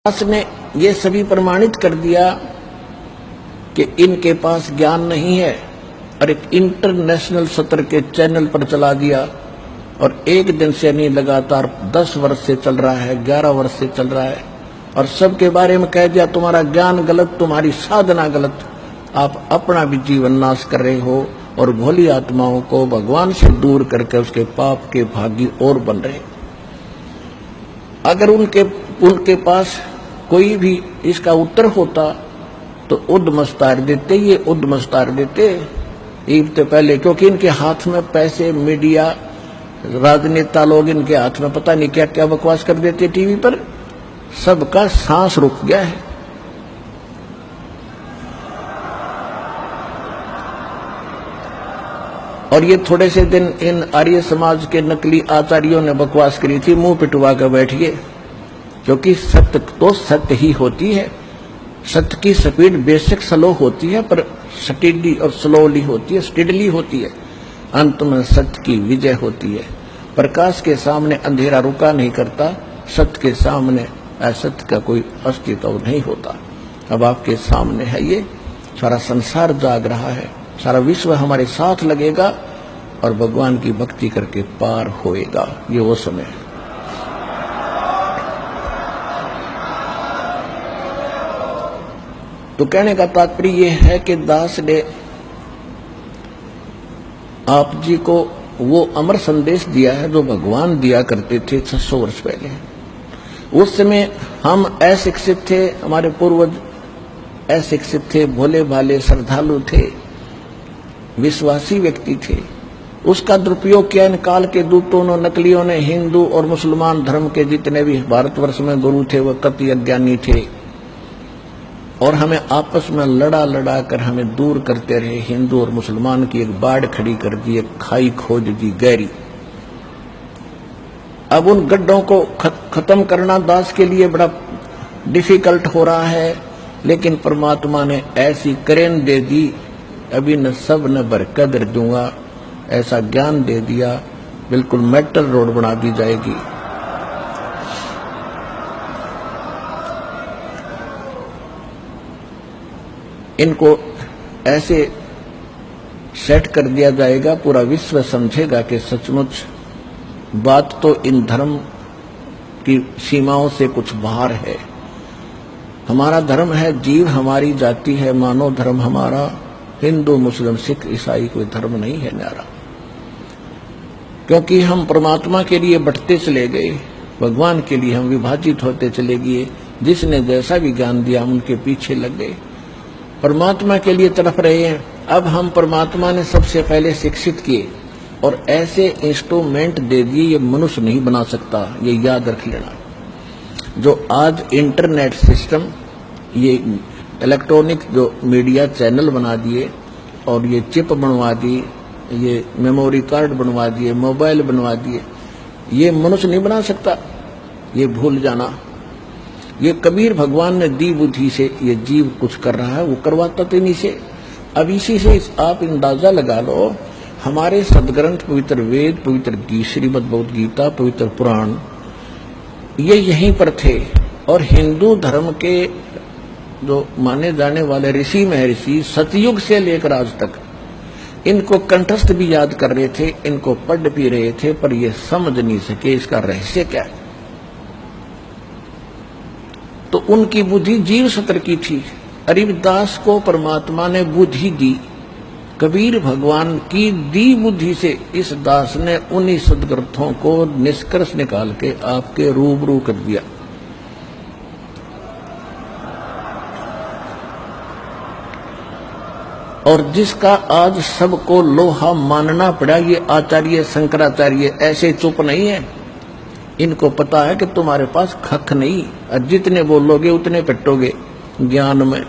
दास ने ये सभी प्रमाणित कर दिया कि इनके पास ज्ञान नहीं है और एक इंटरनेशनल सत्र के चैनल पर चला दिया और एक दिन से नहीं, लगातार 10 वर्ष से चल रहा है, 11 वर्ष से चल रहा है और सबके बारे में कह दिया तुम्हारा ज्ञान गलत, तुम्हारी साधना गलत, आप अपना भी जीवन नाश कर रहे हो और भोली आत्माओं को भगवान से दूर करके उसके पाप के भागी और बन रहे। अगर उनके पास कोई भी इसका उत्तर होता तो उद्मस्तार देते, ये उद्मस्तार देते ईद से पहले, क्योंकि इनके हाथ में पैसे, मीडिया, राजनेता लोग इनके हाथ में पता नहीं क्या क्या बकवास कर देते टीवी पर, सबका सांस रुक गया है। और ये थोड़े से दिन इन आर्य समाज के नकली आचार्यों ने बकवास करी थी, मुंह पिटवा कर बैठ गए, क्योंकि सत्य तो सत्य ही होती है। सत्य की स्पीड बेशक स्लो होती है पर स्टेडी और स्लोली होती है, स्टेडली होती है। अंत में सत्य की विजय होती है। प्रकाश के सामने अंधेरा रुका नहीं करता, सत्य के सामने असत्य का कोई अस्तित्व नहीं होता। अब आपके सामने है, ये सारा संसार जाग रहा है, सारा विश्व हमारे साथ लगेगा और भगवान की भक्ति करके पार होएगा। ये वो समय है। तो कहने का तात्पर्य यह है कि दास ने आप जी को वो अमर संदेश दिया है जो भगवान दिया करते थे 600 वर्ष पहले। उस समय हम अशिक्षित थे, हमारे पूर्वज अशिक्षित थे, भोले भाले श्रद्धालु थे, विश्वासी व्यक्ति थे। उसका दुरुपयोग किया इन काल के दूतों ने, नकलियों ने। हिंदू और मुसलमान धर्म के जितने भी भारतवर्ष में गुरु थे वह कति अज्ञानी थे और हमें आपस में लड़ा लड़ा कर हमें दूर करते रहे। हिंदू और मुसलमान की एक बाढ़ खड़ी कर दी, एक खाई खोज दी गहरी। अब उन गड्ढों को खत्म करना दास के लिए बड़ा डिफिकल्ट हो रहा है, लेकिन परमात्मा ने ऐसी करेन दे दी, अभी न सब न बरकदर दूंगा, ऐसा ज्ञान दे दिया, बिल्कुल मेटल रोड बना दी जाएगी। इनको ऐसे सेट कर दिया जाएगा, पूरा विश्व समझेगा कि सचमुच बात तो इन धर्म की सीमाओं से कुछ बाहर है। हमारा धर्म है, जीव हमारी जाति है, मानव धर्म हमारा, हिंदू मुस्लिम सिख ईसाई कोई धर्म नहीं है न्यारा। क्योंकि हम परमात्मा के लिए बढ़ते चले गए, भगवान के लिए हम विभाजित होते चले गए। जिसने जैसा भी ज्ञान दिया हम उनके पीछे लग गए, परमात्मा के लिए तड़प रहे हैं। अब हम परमात्मा ने सबसे पहले शिक्षित किए और ऐसे इंस्ट्रूमेंट दे दिए, ये मनुष्य नहीं बना सकता, ये याद रख लेना। जो आज इंटरनेट सिस्टम, ये इलेक्ट्रॉनिक जो मीडिया चैनल बना दिए और ये चिप बनवा दी, ये मेमोरी कार्ड बनवा दिए, मोबाइल बनवा दिए, ये मनुष्य नहीं बना सकता, ये भूल जाना। ये कबीर भगवान ने दी बुद्धि से ये जीव कुछ कर रहा है, वो करवाता तो इन्हीं से। अब इसी से आप अंदाजा लगा लो, हमारे सदग्रंथ पवित्र वेद, पवित्र श्रीमद् भगवद गीता, पवित्र पुराण, ये यहीं पर थे। और हिंदू धर्म के जो माने जाने वाले ऋषि महर्षि सतयुग से लेकर आज तक इनको कंठस्थ भी याद कर रहे थे, इनको पढ़ भी रहे थे, पर ये समझ नहीं सके इसका रहस्य क्या है। तो उनकी बुद्धि जीव सत्र की थी। अरिदास को परमात्मा ने बुद्धि दी, कबीर भगवान की दी बुद्धि से इस दास ने उन्हीं सदग्रंथों को निष्कर्ष निकाल के आपके रूबरू कर दिया। और जिसका आज सबको लोहा मानना पड़ा, ये आचार्य शंकराचार्य ऐसे चुप नहीं है। इनको पता है कि तुम्हारे पास खख नहीं, और जितने बोलोगे उतने पिटोगे ज्ञान में।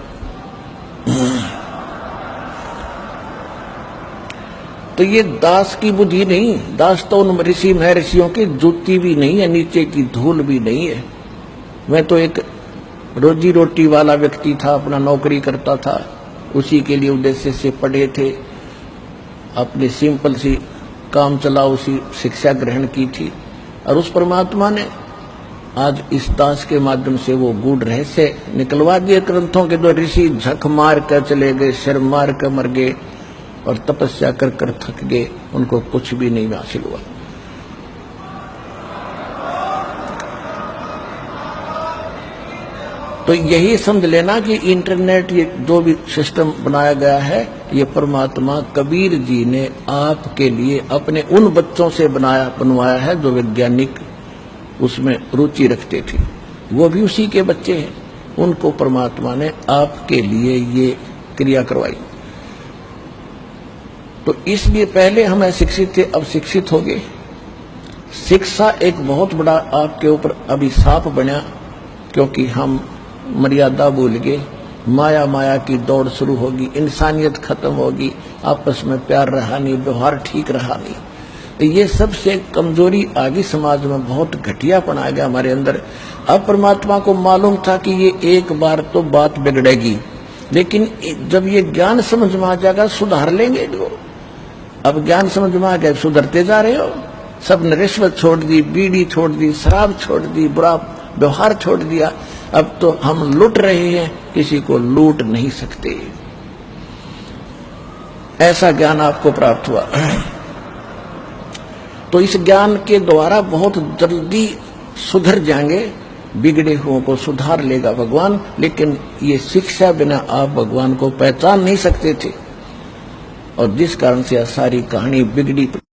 तो ये दास की बुद्धि नहीं, दास तो उन ऋषि महर्षियों की जूती भी नहीं है, नीचे की धूल भी नहीं है। मैं तो एक रोजी रोटी वाला व्यक्ति था, अपना नौकरी करता था, उसी के लिए उद्देश्य से पढ़े थे, अपनी सिंपल सी काम चलाओ सी शिक्षा ग्रहण की थी। और उस परमात्मा ने आज इस दास के माध्यम से वो गूढ़ रहस्य निकलवा दिए ग्रंथों के। दो ऋषि झक मार कर चले गए, सिर मार कर मर गए और तपस्या कर कर थक गए, उनको कुछ भी नहीं हासिल हुआ। तो यही समझ लेना कि इंटरनेट, ये जो भी सिस्टम बनाया गया है, ये परमात्मा कबीर जी ने आपके लिए अपने उन बच्चों से बनवाया है जो वैज्ञानिक उसमें रुचि रखते थे। वो भी उसी के बच्चे हैं, उनको परमात्मा ने आपके लिए ये क्रिया करवाई। तो इसलिए पहले हम अशिक्षित थे, अब शिक्षित हो गए। शिक्षा एक बहुत बड़ा आपके ऊपर अभिशाप बना, क्योंकि हम मर्यादा भूल गए। माया माया की दौड़ शुरू होगी, इंसानियत खत्म होगी, आपस में प्यार रहा नहीं, व्यवहार ठीक रहा नहीं। तो ये सबसे कमजोरी आ गई समाज में, बहुत घटियापन आ गया हमारे अंदर। अब परमात्मा को मालूम था कि ये एक बार तो बात बिगड़ेगी, लेकिन जब ये ज्ञान समझ में आ जाएगा सुधार लेंगे लोग। अब ज्ञान समझ में आ गया, सुधरते जा रहे हो। सबने रिश्वत छोड़ दी, बीड़ी छोड़ दी, शराब छोड़ दी, बुरा व्यवहार छोड़ दिया। अब तो हम लूट रहे हैं, किसी को लूट नहीं सकते। ऐसा ज्ञान आपको प्राप्त हुआ। तो इस ज्ञान के द्वारा बहुत जल्दी सुधर जाएंगे, बिगड़े हुओं को सुधार लेगा भगवान। लेकिन ये शिक्षा बिना आप भगवान को पहचान नहीं सकते थे, और जिस कारण से यह सारी कहानी बिगड़ी